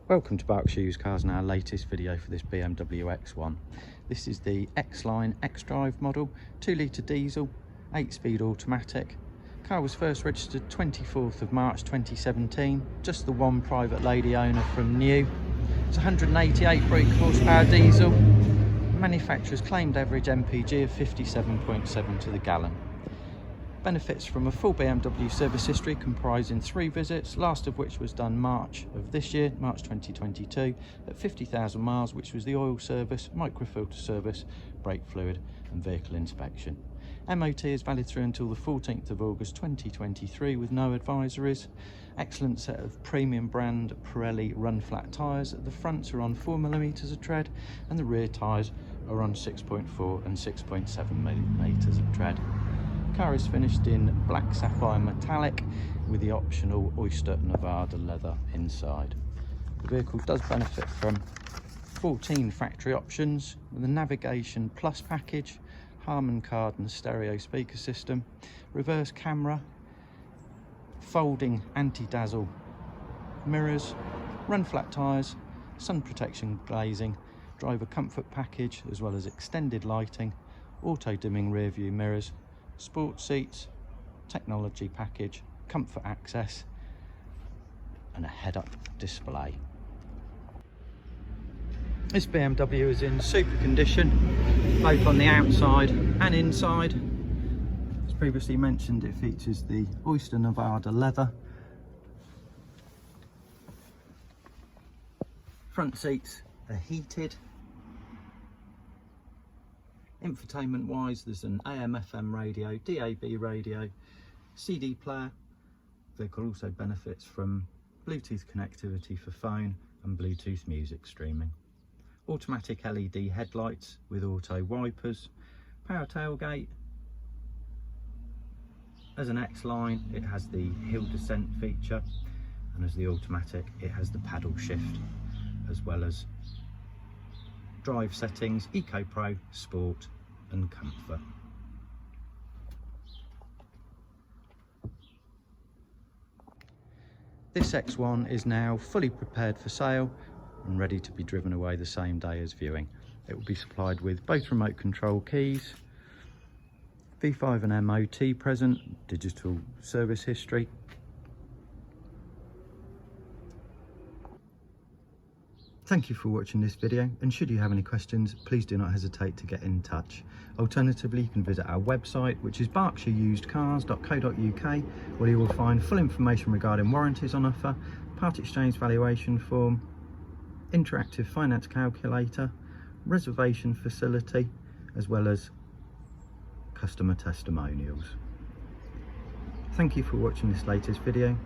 Welcome to Berkshire Used Cars and our latest video for this BMW X1. This is the X-Line X-Drive model, 2 litre diesel, 8-speed automatic. Car was first registered 24th of March 2017, just the one private lady owner from new. It's 188 brake horsepower diesel. Manufacturer's claimed average MPG of 57.7 to the gallon. Benefits from a full BMW service history comprising 3 visits, last of which was done March of this year, March 2022, at 50,000 miles, which was the oil service, microfilter service, brake fluid and vehicle inspection. MOT is valid through until the 14th of August 2023 with no advisories. Excellent set of premium brand Pirelli run flat tyres. The fronts are on 4mm of tread and the rear tyres are on 6.4 and 6.7mm of tread. Car is finished in Black Sapphire metallic with the optional Oyster Leather inside. The vehicle does benefit from 14 factory options with the Navigation Plus package, Harman Kardon stereo speaker system, reverse camera, folding anti-dazzle mirrors, run flat tyres, sun protection glazing, driver comfort package as well as extended lighting, auto dimming rear view mirrors, sport seats, technology package, comfort access and a head-up display. This BMW is in super condition both on the outside and inside. As previously mentioned, it features the Oyster Leather. Front seats are heated. Infotainment wise, there's an AM/FM radio, DAB radio, CD player. Vehicle also benefits from Bluetooth connectivity for phone and Bluetooth music streaming. Automatic LED headlights with auto wipers, power tailgate. As an X-Line, it has the hill descent feature, and as the automatic, it has the paddle shift, as well as drive settings, Eco Pro, Sport and Comfort. This X1 is now fully prepared for sale and ready to be driven away the same day as viewing. It will be supplied with both remote control keys, V5 and MOT present, digital service history. Thank you for watching this video, and should you have any questions, please do not hesitate to get in touch. Alternatively, you can visit our website, which is berkshireusedcars.co.uk, where you will find full information regarding warranties on offer, part exchange valuation form, interactive finance calculator, reservation facility, as well as customer testimonials. Thank you for watching this latest video.